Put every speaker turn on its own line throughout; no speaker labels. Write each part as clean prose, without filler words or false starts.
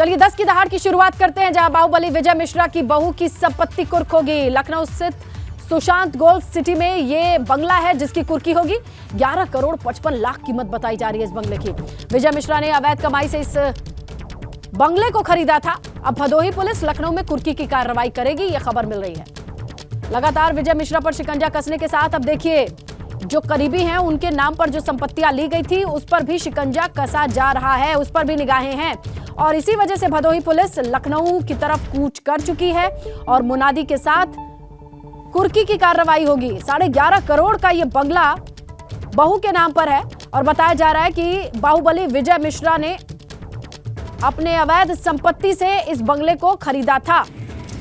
चलिए 10 की दहाड़ की शुरुआत करते हैं, जहां बाहुबली विजय मिश्रा की बहू की संपत्ति कुर्क होगी। लखनऊ स्थित सुशांत गोल्फ सिटी में ये बंगला है जिसकी कुर्की होगी। 11 करोड़ 55 लाख कीमत बताई जा रही है इस बंगले की। विजय मिश्रा ने अवैध कमाई से इस बंगले को खरीदा था। अब भदोही पुलिस लखनऊ में कुर्की की कार्रवाई करेगी, यह खबर मिल रही है। लगातार विजय मिश्रा पर शिकंजा कसने के साथ अब देखिए जो करीबी हैं उनके नाम पर जो संपत्तियां ली गई थी उस पर भी शिकंजा कसा जा रहा है, उस पर भी निगाहें हैं। और इसी वजह से भदोही पुलिस लखनऊ की तरफ कूच कर चुकी है और मुनादी के साथ कुर्की की कार्रवाई होगी। 11.5 करोड़ का यह बंगला बहू के नाम पर है और बताया जा रहा है कि बाहुबली विजय मिश्रा ने अपने अवैध संपत्ति से इस बंगले को खरीदा था।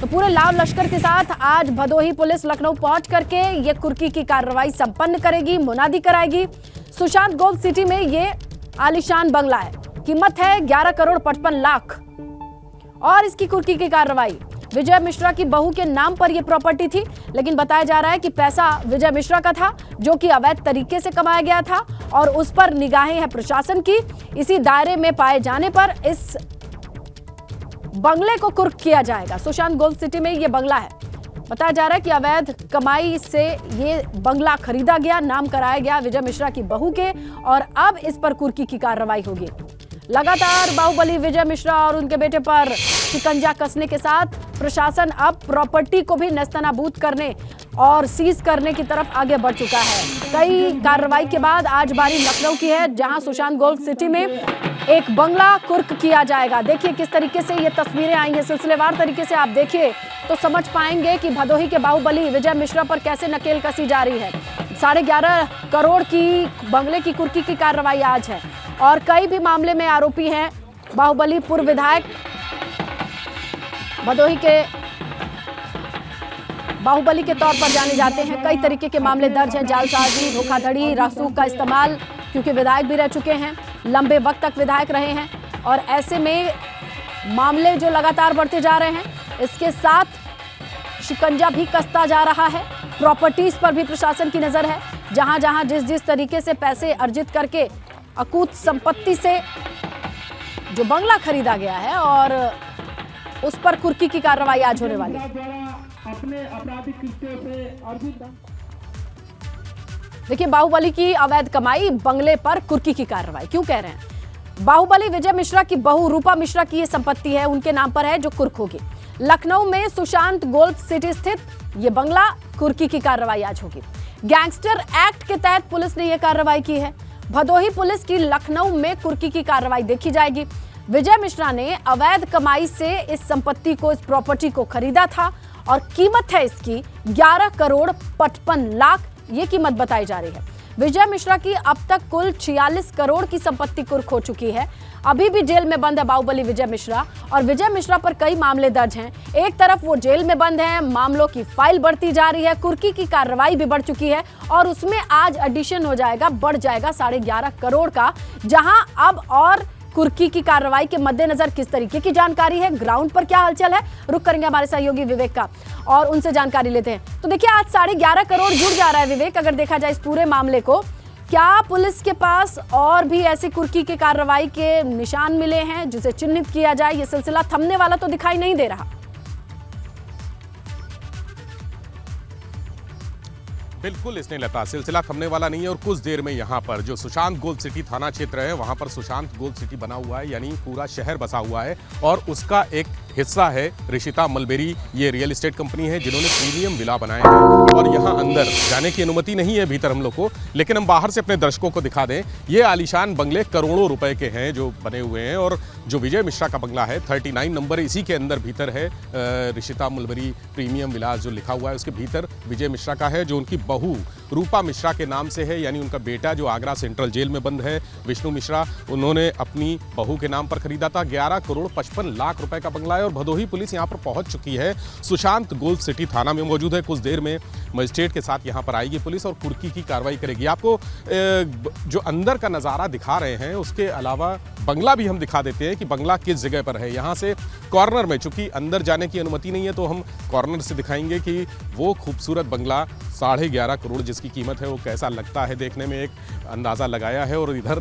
तो पूरे लाव लश्कर के साथ आज भदोही पुलिस लखनऊ पहुंच करके ये कुर्की की कार्रवाई संपन्न करेगी, मुनादी कराएगी। सुशांत गोल्फ सिटी में ये आलीशान बंगला है, कीमत है 11 करोड़ 55 लाख और इसकी कुर्की की कार्रवाई। विजय मिश्रा की बहू के नाम पर यह प्रॉपर्टी थी, लेकिन बताया जा रहा है कि पैसा विजय मिश्रा का था जो कि अवैध तरीके से कमाया गया था और उस पर निगाहें हैं प्रशासन की। इसी दायरे में पाए जाने पर इस बंगले को कुर्क किया जाएगा। सुशांत गोल्फ सिटी में यह बंगला है। बताया जा रहा है कि अवैध कमाई से ये बंगला खरीदा गया, नाम कराया गया विजय मिश्रा की बहू के और अब इस पर कुर्की की कार्रवाई होगी। लगातार बाहुबली विजय मिश्रा और उनके बेटे पर शिकंजा कसने के साथ प्रशासन अब प्रॉपर्टी को भी नेस्तनाबूद करने और सीज करने की तरफ आगे बढ़ चुका है। कई कार्रवाई के बाद आज बारी लखनऊ की है, जहां सुशांत गोल्फ सिटी में एक बंगला कुर्क किया जाएगा। देखिए किस तरीके से ये तस्वीरें आई हैं, सिलसिलेवार तरीके से आप देखिए तो समझ पाएंगे कि भदोही के बाहुबली विजय मिश्रा पर कैसे नकेल कसी जा रही है। 11.5 करोड़ की बंगले की कुर्की की कार्रवाई आज है और कई भी मामले में आरोपी हैं। बाहुबली पूर्व विधायक भदोही के बाहुबली के तौर पर जाने जाते हैं। कई तरीके के मामले दर्ज हैं, जालसाजी, धोखाधड़ी, रासूख का इस्तेमाल, क्योंकि विधायक भी रह चुके हैं, लंबे वक्त तक विधायक रहे हैं और ऐसे में मामले जो लगातार बढ़ते जा रहे हैं, इसके साथ शिकंजा भी कसता जा रहा है। प्रॉपर्टीज पर भी प्रशासन की नजर है। जहां जहां जिस तरीके से पैसे अर्जित करके अकूत संपत्ति से जो बंगला खरीदा गया है और उस पर कुर्की की कार्रवाई आज होने वाली है। देखिए बाहुबली की अवैध कमाई, बंगले पर कुर्की की कार्रवाई क्यों कह रहे हैं। बाहुबली विजय मिश्रा की बहू रूपा मिश्रा की यह संपत्ति है, उनके नाम पर है जो कुर्क होगी। लखनऊ में सुशांत गोल्फ सिटी स्थित यह बंगला कुर्की की कार्रवाई आज होगी। गैंगस्टर एक्ट के तहत पुलिस ने यह कार्रवाई की है। भदोही पुलिस की लखनऊ में कुर्की की कार्रवाई देखी जाएगी। विजय मिश्रा ने अवैध कमाई से इस संपत्ति को, इस प्रॉपर्टी को खरीदा था और कीमत है इसकी 11 करोड़ 55 लाख, ये कीमत बताई जा रही है। विजय मिश्रा की अब तक कुल 46 करोड़ की संपत्ति कुर्क हो चुकी है। अभी भी जेल में बंद है बाहुबली विजय मिश्रा और विजय मिश्रा पर कई मामले दर्ज हैं। एक तरफ वो जेल में बंद है, मामलों की फाइल बढ़ती जा रही है, कुर्की की कार्रवाई भी बढ़ चुकी है और उसमें आज एडिशन हो जाएगा, बढ़ जाएगा 11.5 करोड़ का। जहां अब और कुर्की की कार्रवाई के मद्देनजर किस तरीके की जानकारी है, ग्राउंड पर क्या हलचल है, रुक करेंगे हमारे सहयोगी विवेक का और उनसे जानकारी लेते हैं। तो देखिए आज 11.5 करोड़ जुड़ जा रहा है विवेक, अगर देखा जाए इस पूरे मामले को। क्या पुलिस के पास और भी ऐसी कुर्की की कार्रवाई के निशान मिले हैं जिसे चिन्हित किया जाए? ये सिलसिला थमने वाला तो दिखाई नहीं दे रहा।
बिल्कुल इसने लता, सिलसिला थमने वाला नहीं है और कुछ देर में यहाँ पर जो सुशांत गोल्फ सिटी थाना क्षेत्र है वहाँ पर सुशांत गोल्फ सिटी बना हुआ है, यानी पूरा शहर बसा हुआ है और उसका एक हिस्सा है ऋषिता मलबेरी, ये रियल एस्टेट कंपनी है जिन्होंने प्रीमियम विला बनाए हैं और यहाँ अंदर जाने की अनुमति नहीं है भीतर हम लोग को, लेकिन हम बाहर से अपने दर्शकों को दिखा दें। ये आलीशान बंगले करोड़ों रुपए के हैं जो बने हुए हैं और जो विजय मिश्रा का बंगला है 39 नंबर, इसी के अंदर भीतर है ऋषिता मलबेरी प्रीमियम विलास जो लिखा हुआ है, उसके भीतर विजय मिश्रा का है जो उनकी बहू रूपा मिश्रा के नाम से है, यानी उनका बेटा जो आगरा सेंट्रल जेल में बंद है विष्णु मिश्रा, उन्होंने अपनी बहू के नाम पर खरीदा था। 11 करोड़ 55 लाख रुपए का बंगला है और भदोही पुलिस यहां पर पहुंच चुकी है। सुशांत गोल्फ सिटी थाना में मौजूद है। कुछ देर में मजिस्ट्रेट के साथ यहां पर आएगी पुलिस और कुर्की की कार्रवाई करेगी। आपको जो अंदर का नज़ारा दिखा रहे हैं उसके अलावा बंगला भी हम दिखा देते हैं कि बंगला किस जगह पर है। यहाँ से कॉर्नर में, चूंकि अंदर जाने की अनुमति नहीं है तो हम कॉर्नर से दिखाएंगे कि वो खूबसूरत बंगला 11.5 करोड़ जिसकी कीमत है वो कैसा लगता है। देखने में एक अंदाज़ा लगाया है। और इधर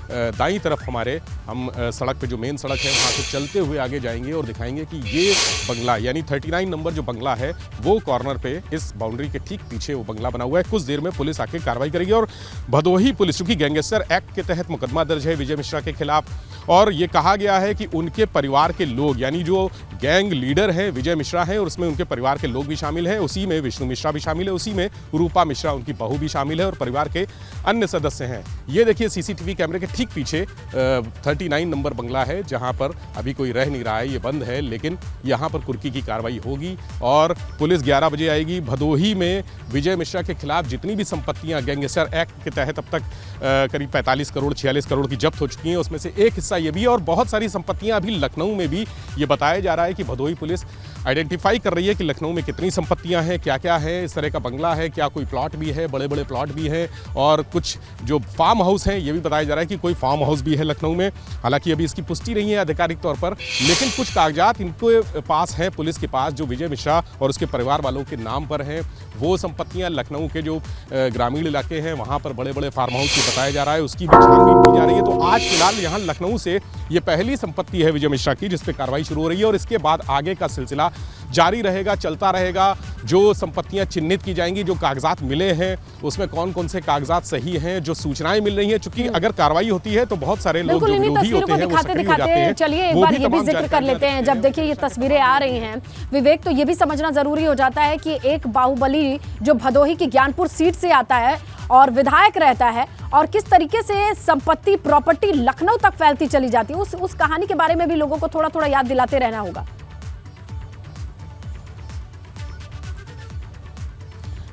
दाईं तरफ हमारे हम सड़क पे जो मेन सड़क है वहाँ से चलते हुए आगे जाएंगे और दिखाएंगे कि ये बंगला यानी 39 नंबर जो बंगला है वो कॉर्नर पे इस बाउंड्री के ठीक पीछे वो बंगला बना हुआ है। कुछ देर में पुलिस आके कार्रवाई करेगी। और भदोही पुलिस, चूंकि गैंगस्टर एक्ट के तहत मुकदमा दर्ज है विजय मिश्रा के खिलाफ, और ये कहा गया है कि उनके परिवार के लोग यानी जो गैंग लीडर है विजय मिश्रा है और उसमें उनके परिवार के लोग भी शामिल हैं, उसी में विष्णु मिश्रा भी शामिल है, उसी में रूपा मिश्रा उनकी बहू भी शामिल है और परिवार के अन्य सदस्य हैं। ये देखिए सीसीटीवी कैमरे के ठीक पीछे 39 नंबर बंगला है जहां पर अभी कोई रह नहीं रहा है, ये बंद है, लेकिन यहां पर कुर्की की कार्रवाई होगी और पुलिस 11 बजे आएगी। भदोही में विजय मिश्रा के खिलाफ जितनी भी संपत्तियां गैंगस्टर एक्ट के तहत अब तक करीब 45 करोड़ 46 करोड़ की जब्त हो चुकी हैं, उसमें से एक हिस्सा ये भी और बहुत सारी संपत्तियां अभी लखनऊ में भी। ये बताया जा रहा है कि भदोही पुलिस आइडेंटिफाई कर रही है कि लखनऊ में कितनी संपत्तियां हैं, क्या क्या है, इस तरह का बंगला है, क्या कोई प्लॉट भी है, बड़े बड़े प्लॉट भी हैं और कुछ जो फार्म हाउस हैं ये भी बताया जा रहा है कि कोई फार्म हाउस भी है लखनऊ में। हालांकि अभी इसकी पुष्टि नहीं है आधिकारिक तौर पर, लेकिन कुछ कागजात इनके पास हैं, पुलिस के पास, जो विजय मिश्रा और उसके परिवार वालों के नाम पर हैं। वो संपत्तियां लखनऊ के जो ग्रामीण इलाके हैं वहाँ पर बड़े बड़े फार्म हाउस की बताया जा रहा है, उसकी भी छानबीन की जा रही है। तो आज फिलहाल यहाँ लखनऊ से ये पहली संपत्ति है विजय मिश्रा की जिस पे कार्रवाई शुरू हो रही है और इसके बाद आगे का सिलसिला जारी रहेगा, चलता रहेगा। जो संपत्तियां चिन्हित की जाएंगी, जो कागजात मिले हैं उसमें कौन कौन से कागजात सही हैं, जो सूचनाएं मिल रही हैं, चूंकि अगर कार्रवाई होती है तो बहुत सारे लोग जो विरोधी होते हैं वो सक्रिय हो जाते हैं।
चलिए एक बार ये भी जिक्र कर लेते हैं। जब देखिए ये तस्वीरें आ रही हैं विवेक, तो ये भी समझना जरूरी हो जाता है कि एक बाहुबली जो भदोही की ज्ञानपुर सीट से आता है और विधायक रहता है और किस तरीके से संपत्ति प्रॉपर्टी लखनऊ तक फैलती चली जाती है, उस कहानी के बारे में भी लोगों को थोड़ा थोड़ा याद दिलाते रहना होगा।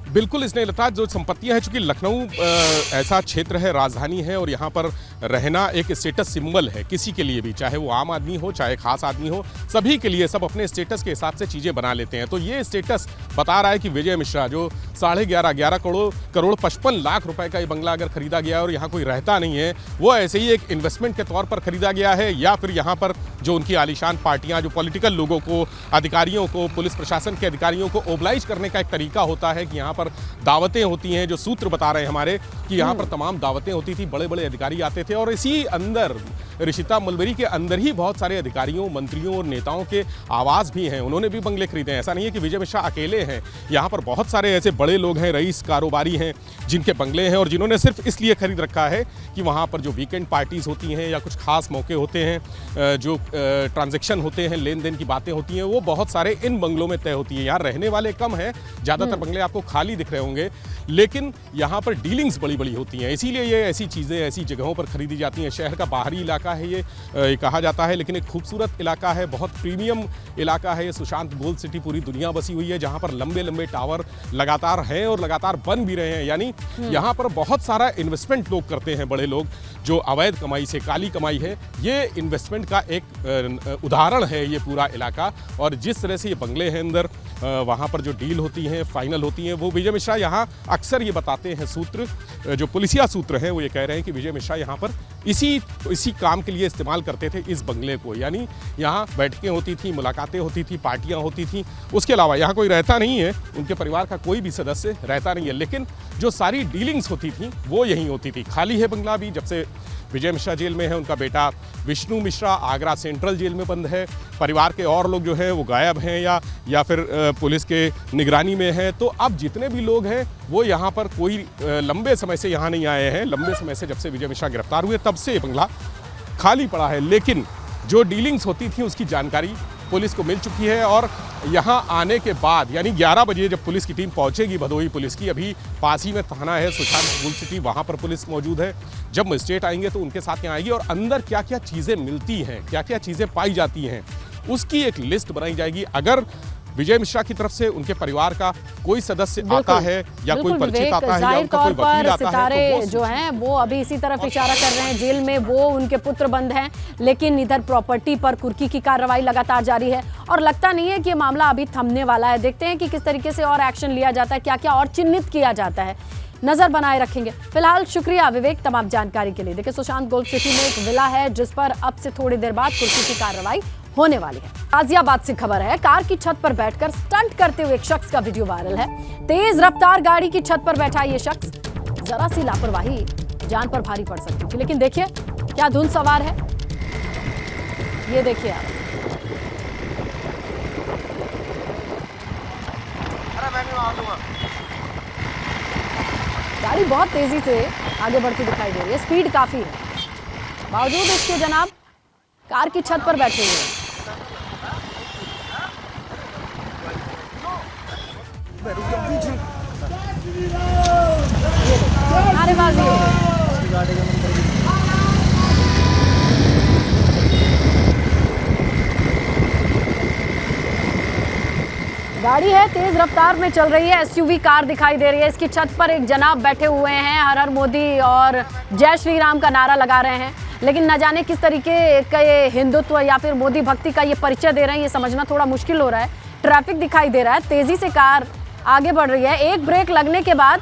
बिल्कुल इसने लता जो संपत्तियां हैं, चूंकि लखनऊ ऐसा क्षेत्र है, राजधानी है और यहाँ पर रहना एक स्टेटस सिंबल है किसी के लिए भी, चाहे वो आम आदमी हो चाहे खास आदमी हो, सभी के लिए सब अपने स्टेटस के हिसाब से चीज़ें बना लेते हैं। तो ये स्टेटस बता रहा है कि विजय मिश्रा जो 11.5 करोड़ 55 लाख रुपए का ये बंगला अगर खरीदा गया और यहाँ कोई रहता नहीं है, वो ऐसे ही एक इन्वेस्टमेंट के तौर पर खरीदा गया है या फिर यहाँ पर जो उनकी आलीशान पार्टियाँ, जो पॉलिटिकल लोगों को, अधिकारियों को, पुलिस प्रशासन के अधिकारियों को ओबलाइज करने का एक तरीका होता है कि यहाँ पर दावतें होती हैं। जो सूत्र बता रहे हैं हमारे कि यहाँ पर तमाम दावतें होती थी, बड़े बड़े अधिकारी आते थे और इसी अंदर ऋषिता मलबरी के अंदर ही बहुत सारे अधिकारियों, मंत्रियों और नेताओं के आवास भी हैं, उन्होंने भी बंगले खरीदे हैं। ऐसा नहीं है कि विजय मिश्रा अकेले हैं, यहाँ पर बहुत सारे ऐसे बड़े लोग हैं, रईस, कारोबारी हैं जिनके बंगले हैं और जिन्होंने सिर्फ इसलिए खरीद रखा है कि वहाँ पर जो वीकेंड पार्टीज होती हैं या कुछ खास मौके होते हैं, जो ट्रांजैक्शन होते हैं, लेन देन की बातें होती हैं, वो बहुत सारे इन बंगलों में तय होती है। यहाँ रहने वाले कम हैं, ज़्यादातर बंगले आपको खाली दिख रहे होंगे, लेकिन यहाँ पर डीलिंग्स बड़ी बड़ी होती हैं, इसीलिए ये ऐसी चीज़ें ऐसी जगहों पर खरीदी जाती हैं। शहर का बाहरी इलाका है ये कहा जाता है, लेकिन एक खूबसूरत इलाका है, बहुत प्रीमियम इलाका है ये। सुशांत गोल्ड सिटी पूरी दुनिया बसी हुई है, जहाँ पर लंबे लंबे टावर लगातार हैं और लगातार बन भी रहे हैं। यानी यहाँ पर बहुत सारा इन्वेस्टमेंट लोग करते हैं, बड़े लोग, जो अवैध कमाई से, काली कमाई है, ये इन्वेस्टमेंट का एक उदाहरण है ये पूरा इलाका। और जिस तरह से ये बंगले हैं अंदर, वहाँ पर जो डील होती हैं, फाइनल होती हैं, वो विजय मिश्रा यहाँ अक्सर ये बताते हैं, सूत्र जो पुलिसिया सूत्र हैं वो ये कह रहे हैं कि विजय मिश्रा यहाँ पर इसी काम के लिए इस्तेमाल करते थे इस बंगले को। यानी यहाँ बैठकें होती थी, मुलाकातें होती थी, पार्टियाँ होती थी, उसके अलावा यहाँ कोई रहता नहीं है, उनके परिवार का कोई भी सदस्य रहता नहीं है, लेकिन जो सारी डीलिंग्स होती थी वो यहीं होती थी। खाली है बंगला भी, जब से विजय मिश्रा जेल में है, उनका बेटा विष्णु मिश्रा आगरा सेंट्रल जेल में बंद है, परिवार के और लोग जो है वो गायब हैं या फिर पुलिस के निगरानी में हैं। तो अब जितने भी लोग हैं वो यहाँ पर कोई लंबे समय से यहाँ नहीं आए हैं, लंबे समय से जब से विजय मिश्रा गिरफ्तार हुए तब से ये बंगला खाली पड़ा है। लेकिन जो डीलिंग्स होती थी उसकी जानकारी पुलिस को मिल चुकी है और यहाँ आने के बाद यानी 11 बजे जब पुलिस की टीम पहुँचेगी, भदोही पुलिस की, अभी पास ही में थाना है सुशांत गोल्ड सिटी, वहाँ पर पुलिस मौजूद है। जब मजिस्ट्रेट आएंगे तो उनके साथ यहाँ आएगी और अंदर क्या क्या चीज़ें मिलती हैं, क्या क्या चीज़ें पाई जाती हैं, उसकी एक लिस्ट बनाई जाएगी। अगर विजय मिश्रा की तरफ से उनके परिवार का कोई सदस्य आता है या कोई परिचित आता है या उनका कोई वकील आता
सितारे
है, तो
जो हैं वो अभी इसी तरफ इशारा कर रहे हैं। जेल में वो उनके पुत्र बंद हैं, लेकिन इधर प्रॉपर्टी पर कुर्की की कार्रवाई लगातार जारी है और लगता नहीं है कि ये मामला अभी थमने वाला है। देखते हैं कि किस तरीके से और एक्शन लिया जाता है, क्या क्या और चिन्हित किया जाता है, नजर बनाए रखेंगे। फिलहाल शुक्रिया विवेक तमाम जानकारी के लिए। देखिए सुशांत गोल्ड सिटी में एक विला है जिस पर अब से थोड़ी देर बाद कुर्की की कार्रवाई होने वाली है। गाजियाबाद से खबर है, कार की छत पर बैठकर स्टंट करते हुए एक शख्स का वीडियो वायरल है। तेज रफ्तार गाड़ी की छत पर बैठा ये शख्स, जरा सी लापरवाही जान पर भारी पड़ सकती थी। लेकिन देखिए क्या धुन सवार है, ये देखिए आप। गाड़ी बहुत तेजी से आगे बढ़ती दिखाई दे रही है, स्पीड काफी है, बावजूद इसके जनाब कार की छत पर बैठे हुए हैं। नारेबाजी हो गई। गाड़ी है तेज रफ्तार में चल रही है, एसयूवी कार दिखाई दे रही है। इसकी छत पर एक जनाब बैठे हुए हैं, हर हर मोदी और जय श्री राम का नारा लगा रहे हैं। लेकिन न जाने किस तरीके का ये हिंदुत्व या फिर मोदी भक्ति का ये परिचय दे रहे हैं, ये समझना थोड़ा मुश्किल हो रहा है। ट्रैफिक दिखाई दे रहा है, तेजी से कार आगे बढ़ रही है, एक ब्रेक लगने के बाद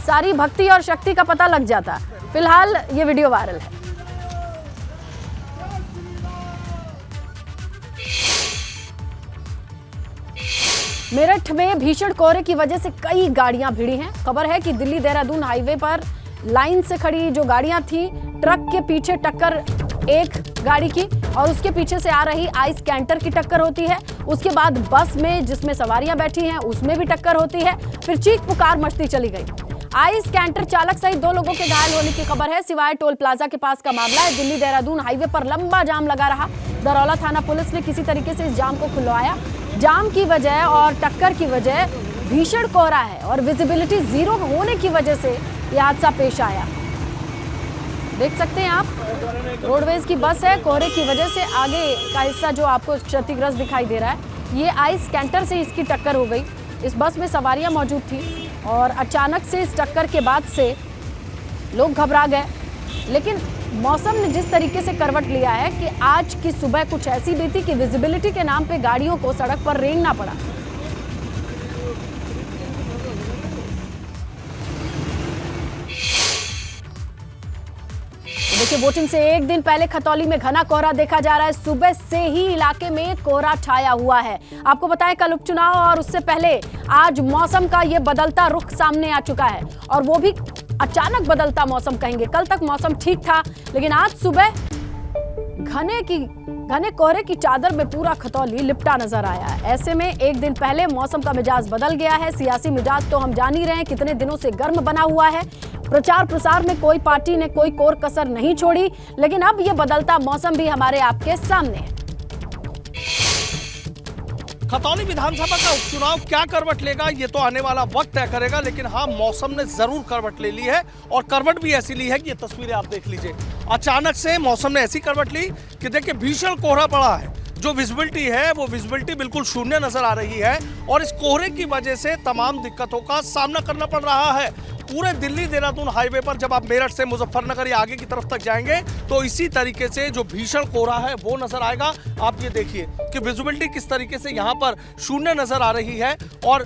सारी भक्ति और शक्ति का पता लग जाता। फिलहाल ये वीडियो वायरल है। मेरठ में भीषण कोहरे की वजह से कई गाड़ियां भिड़ी हैं। खबर है कि दिल्ली देहरादून हाईवे पर लाइन से खड़ी जो गाड़ियां थी, ट्रक के पीछे टक्कर एक गाड़ी की और उसके पीछे से आ रही आइस कैंटर की टक्कर होती है। उसके बाद बस में जिसमें सवारियां बैठी हैं उसमें भी टक्कर होती है। फिर चीख पुकार मचती चली गई। आइस कैंटर चालक सहित 2 लोगों के घायल होने की खबर है। सिवाय टोल प्लाजा के पास का मामला है। दिल्ली देहरादून हाईवे पर लंबा जाम लगा रहा। दरौला थाना पुलिस ने किसी तरीके से इस जाम को खुलवाया। जाम की वजह और टक्कर की वजह भीषण कोहरा है और विजिबिलिटी 0 होने की वजह से यह हादसा पेश आया। देख सकते हैं आप, रोडवेज की बस है, कोहरे की वजह से आगे का हिस्सा जो आपको क्षतिग्रस्त दिखाई दे रहा है, ये आइस कैंटर से इसकी टक्कर हो गई। इस बस में सवारियां मौजूद थी और अचानक से इस टक्कर के बाद से लोग घबरा गए। लेकिन मौसम ने जिस तरीके से करवट लिया है कि आज की सुबह कुछ ऐसी बीती कि विजिबिलिटी के नाम पे गाड़ियों को सड़क पर रेंगना पड़ा। देखिए, वोटिंग से एक दिन पहले खतौली में घना कोहरा देखा जा रहा है। सुबह से ही इलाके में कोहरा छाया हुआ है। आपको बताएं, कल उपचुनाव और उससे पहले आज मौसम का ये बदलता रुख सामने आ चुका है और वो भी अचानक बदलता मौसम कहेंगे। कल तक मौसम ठीक था, लेकिन आज सुबह घने कोहरे की चादर में पूरा खतौली लिपटा नजर आया है। ऐसे में एक दिन पहले मौसम का मिजाज बदल गया है। सियासी मिजाज तो हम जान ही रहे हैं कितने दिनों से गर्म बना हुआ है। प्रचार प्रसार में कोई पार्टी ने कोई कोर कसर नहीं छोड़ी, लेकिन अब ये बदलता मौसम भी हमारे आपके सामने है।
खतौली विधानसभा का उपचुनाव क्या करवट लेगा ये तो आने वाला वक्त तय करेगा, लेकिन हाँ, मौसम ने जरूर करवट ले ली है और करवट भी ऐसी ली है कि ये तस्वीरें आप देख लीजिए। अचानक से मौसम ने ऐसी करवट ली कि देखिए भीषण कोहरा पड़ा है। जो विजिबिलिटी है वो विजिबिलिटी बिल्कुल शून्य नजर आ रही है और इस कोहरे की वजह से तमाम दिक्कतों का सामना करना पड़ रहा है। पूरे दिल्ली देहरादून हाईवे पर जब आप मेरठ से मुजफ्फरनगर या आगे की तरफ तक जाएंगे तो इसी तरीके से जो भीषण कोहरा है वो नजर आएगा। आप ये देखिए कि विजिबिलिटी किस तरीके से यहाँ पर शून्य नजर आ रही है और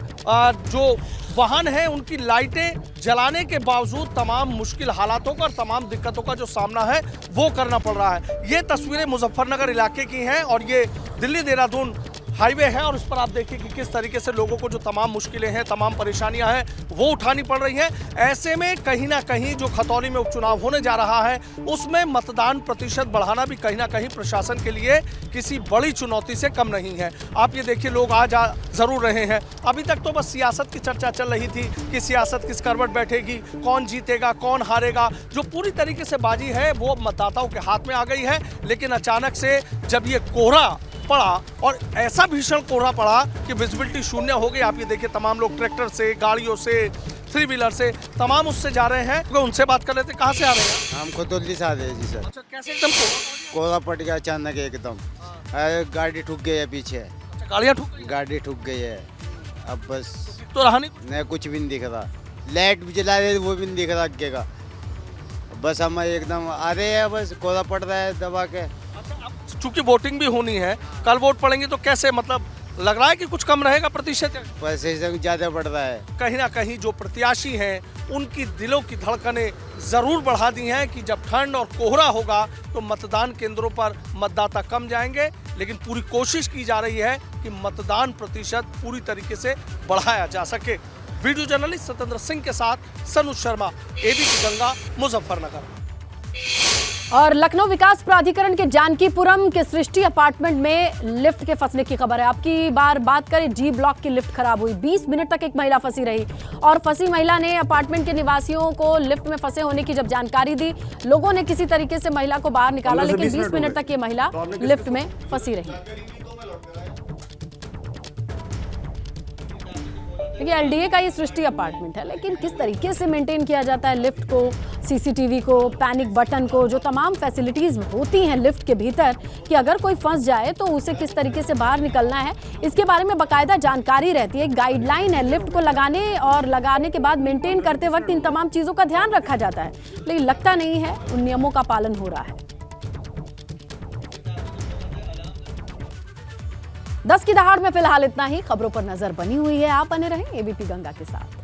जो वाहन है उनकी लाइटें जलाने के बावजूद तमाम मुश्किल हालातों का और तमाम दिक्कतों का जो सामना है वो करना पड़ रहा है। ये तस्वीरें मुजफ्फरनगर इलाके की हैं और ये दिल्ली देहरादून हाईवे है और उस पर आप देखिए कि किस तरीके से लोगों को जो तमाम मुश्किलें हैं, तमाम परेशानियां हैं वो उठानी पड़ रही हैं। ऐसे में कहीं ना कहीं जो खतौली में उपचुनाव होने जा रहा है उसमें मतदान प्रतिशत बढ़ाना भी कहीं ना कहीं प्रशासन के लिए किसी बड़ी चुनौती से कम नहीं है। आप ये देखिए, लोग आ जा जरूर रहे हैं। अभी तक तो बस सियासत की चर्चा चल रही थी कि सियासत किस करवट बैठेगी, कौन जीतेगा, कौन हारेगा। जो पूरी तरीके से बाजी है वो मतदाताओं के हाथ में आ गई है। लेकिन अचानक से जब ये कोहरा पड़ा और ऐसा भीषण कोहरा पड़ा कि विजिबिलिटी शून्य हो गई। आप ये देखिए, तमाम लोग ट्रैक्टर से, गाड़ियों से, 3 व्हीलर से, तमाम उससे जा रहे हैं। तो उनसे बात कर लेते हैं, कहाँ से आ रहे हैं?
हम खतौली से आ रहे हैं जी सर।
अच्छा, कैसे एकदम
कोहरा पड़ गया अचानक एकदम। गाड़ी ठुक गई है पीछे।
अच्छा, गाड़ियाँ ठुक गई?
गाड़ी ठुक गई है। अब बस
तो रहा नहीं
कुछ भी नहीं दिख रहा। लाइट भी जला रहे वो भी नहीं दिख रहा आगे का। बस हम एकदम आ रहे हैं, बस कोहरा पड़ रहा है दबा के।
चूंकि वोटिंग भी होनी है, कल वोट पड़ेंगे तो कैसे मतलब लग रहा है कि कुछ कम रहेगा प्रतिशत?
प्रतिशत ज़्यादा बढ़ रहा है।
कहीं ना कहीं जो प्रत्याशी हैं उनकी दिलों की धड़कनें जरूर बढ़ा दी हैं कि जब ठंड और कोहरा होगा तो मतदान केंद्रों पर मतदाता कम जाएंगे, लेकिन पूरी कोशिश की जा रही है कि मतदान प्रतिशत पूरी तरीके से बढ़ाया जा सके। वीडियो जर्नलिस्ट सत्येंद्र सिंह के साथ सनुज शर्मा, एबीपी गंगा, मुजफ्फरनगर।
और लखनऊ विकास प्राधिकरण के जानकीपुरम के सृष्टि अपार्टमेंट में लिफ्ट के फंसने की खबर है। आपकी बार बात करें, जी ब्लॉक की लिफ्ट खराब हुई, 20 मिनट तक एक महिला फंसी रही और फंसी महिला ने अपार्टमेंट के निवासियों को लिफ्ट में फंसे होने की जब जानकारी दी, लोगों ने किसी तरीके से महिला को बाहर निकाला, लेकिन 20 मिनट तक ये महिला लिफ्ट में फंसी रही। देखिए, एलडीए का ये सृष्टि अपार्टमेंट है, लेकिन किस तरीके से मेंटेन किया जाता है लिफ्ट को, सीसीटीवी को, पैनिक बटन को, जो तमाम फैसिलिटीज होती हैं लिफ्ट के भीतर कि अगर कोई फंस जाए तो उसे किस तरीके से बाहर निकलना है, इसके बारे में बाकायदा जानकारी रहती है। गाइडलाइन है, लिफ्ट को लगाने के बाद मेंटेन करते वक्त इन तमाम चीज़ों का ध्यान रखा जाता है, लेकिन लगता नहीं है उन नियमों का पालन हो रहा है। 10 की दहाड़ में फिलहाल इतना ही। खबरों पर नजर बनी हुई है, आप बने रहें एबीपी गंगा के साथ।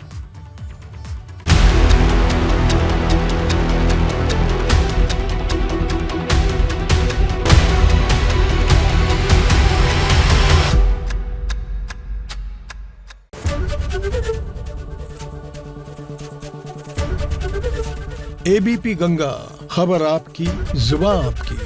एबीपी गंगा, खबर आपकी, जुबान आपकी।